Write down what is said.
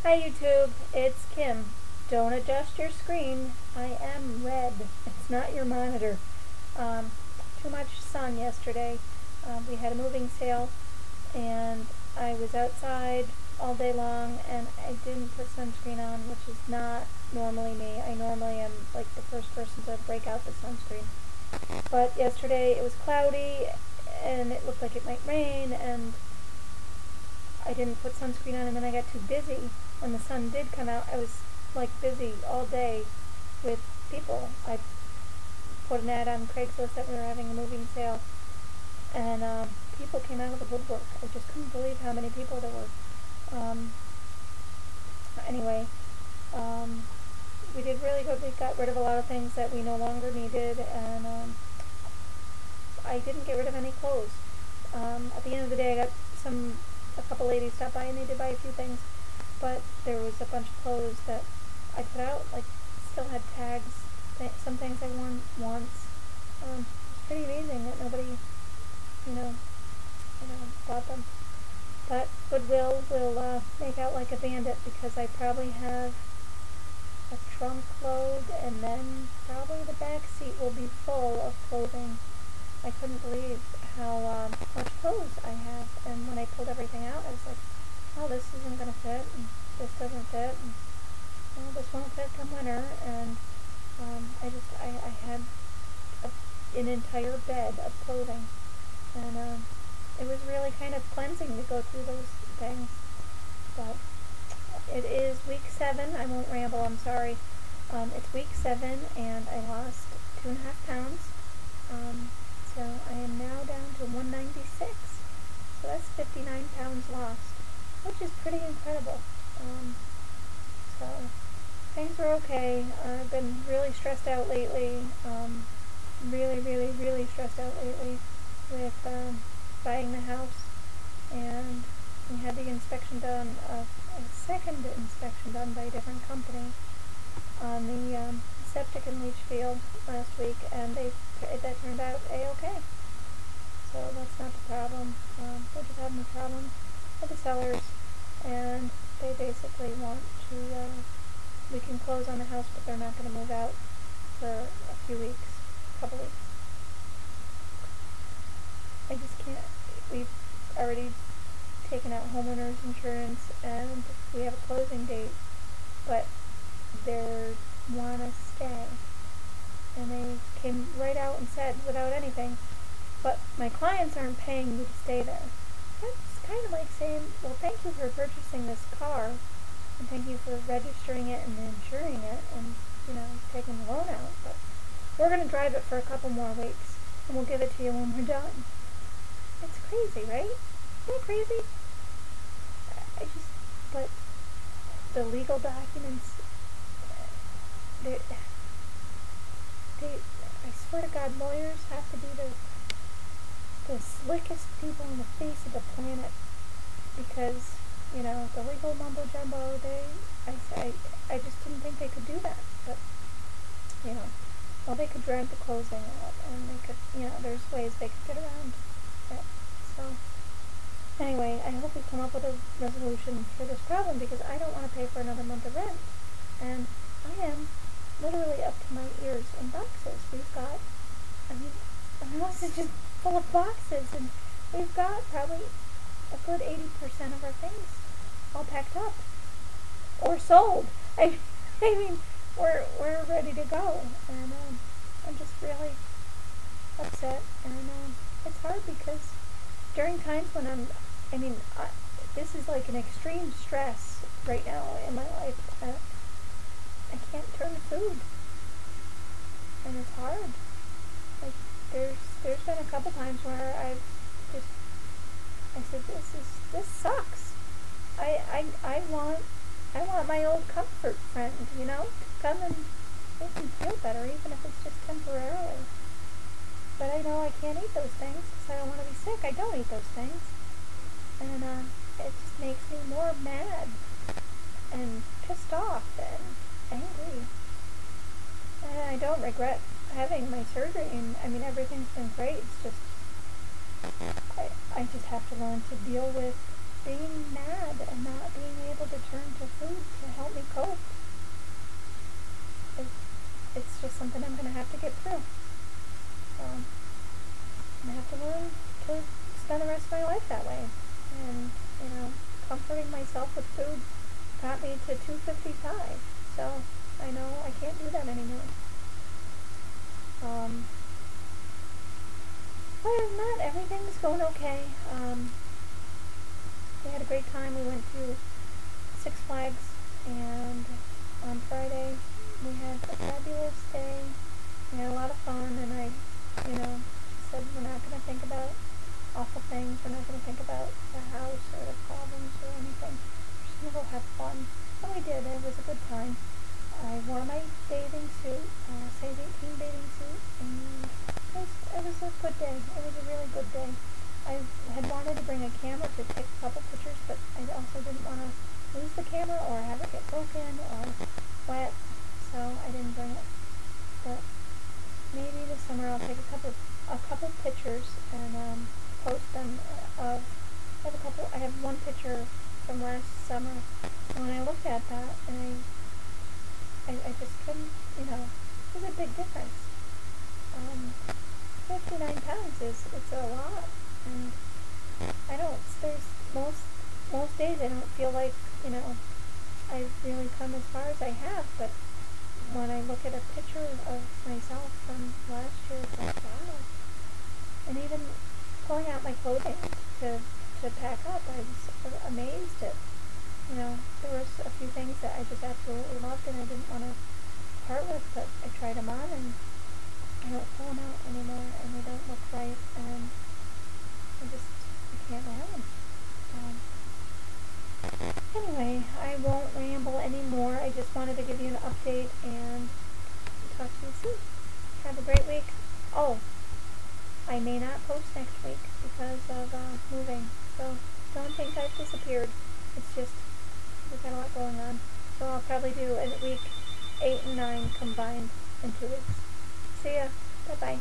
Hi YouTube, it's Kim. Don't adjust your screen. I am red. It's not your monitor. Um, Too much sun yesterday. We had a moving sale and I was outside all day long and I didn't put sunscreen on, which is not normally me. I normally am like the first person to break out the sunscreen. But yesterday it was cloudy and it looked like it might rain and I didn't put sunscreen on, and then I got too busy. When the sun did come out, I was like busy all day with people. I put an ad on Craigslist that we were having a moving sale, and people came out of the woodwork. I just couldn't believe how many people there were. Anyway, we did really good. We got rid of a lot of things that we no longer needed, and I didn't get rid of any clothes. At the end of the day, I got a couple ladies stopped by and they did buy a few things, but there was a bunch of clothes that I put out, like still had tags, some things I worn once. It's pretty amazing that nobody, you know, bought them. But Goodwill will make out like a bandit because I probably have a trunk load and then probably the back seat will be full of clothing. I couldn't believe how much clothes I have, and when I pulled everything out, I was like, oh, this isn't going to fit, and this doesn't fit, and this won't fit come winter, and I had an entire bed of clothing, and it was really kind of cleansing to go through those things. But it is week 7. I won't ramble, I'm sorry. It's week 7, and I lost 2.5 pounds. So I am now down to 196. So that's 59 pounds lost, which is pretty incredible. So things are okay. I've been really stressed out lately. Really stressed out lately with buying the house. And we had the inspection done, a second inspection done by a different company on the septic and leach field last week, and that turned out a-okay. So that's not the problem. We're just having a problem with the sellers, and they basically want to, we can close on the house, but they're not going to move out for a few weeks, a couple weeks. I just can't. We've already taken out homeowners insurance, and we have a closing date, but they want to stay. And they came right out and said, without anything, but my clients aren't paying me to stay there. That's kind of like saying, well, thank you for purchasing this car, and thank you for registering it and insuring it, and, taking the loan out, but we're going to drive it for a couple more weeks, and we'll give it to you when we're done. It's crazy, right? Isn't it crazy? But the legal documents, I swear to God, lawyers have to be the slickest people on the face of the planet, because, the legal mumbo jumbo, I just didn't think they could do that, but, well, they could drag the closing out, and they could, there's ways they could get around it, so, anyway, I hope we come up with a resolution for this problem, because I don't want to pay for another month of rent, and I am literally up to my ears in boxes. We've got, our house is just full of boxes, and we've got probably a good 80% of our things all packed up or sold. I mean, we're ready to go, and I'm just really upset, and it's hard because during times when this is like an extreme stress right now in my life. I can't turn to food, and it's hard. Like there's been a couple times where I said, this sucks. I want my old comfort friend, to come and make me feel better, even if it's just temporarily. But I know I can't eat those things because I don't want to be sick. I don't eat those things, and it just makes me more mad and pissed off and angry. And I don't regret having my surgery, and everything's been great. It's just I just have to learn to deal with being mad and not being able to turn to food get through. I have to learn to spend the rest of my life that way. And, comforting myself with food got me to 255. So I know I can't do that anymore. Other than that, everything's going okay. We had a great time. We went to Six Flags, and on Friday we had a fabulous day. We had a lot of fun, and I, said we're not going to think about awful things. We're not going to think about the house or the problems or anything. We're just going to go have fun. And we did. It was a good time. I wore my bathing suit, size 18 bathing suit, and it was a good day. It was a really good day. I had wanted to bring a camera to take a couple pictures, but I also didn't want to lose the camera or have it get broken or wet, so I didn't bring it. But maybe this summer I'll take a couple pictures and post them. I have one picture from last summer, and when I looked at that, and I just couldn't, there's a big difference. 59 pounds it's a lot, and there's most days I don't feel like, I've really come as far as I have, but when I look at a picture of myself from last year, it's like, wow. And even pulling out my clothing to pack up, I was amazed at, there was a few things that I just absolutely loved and I didn't want to part with, but I tried them on and I don't pull them out anymore and they don't look right, and I can't wear them. Anyway, I won't ramble anymore. I just wanted to give you an update and talk to you soon. Have a great week. Oh, I may not post next week because of moving, so don't think I've disappeared. It's just we've got a lot going on. So I'll probably do a week 8 and 9 combined in 2 weeks. See ya. Bye-bye.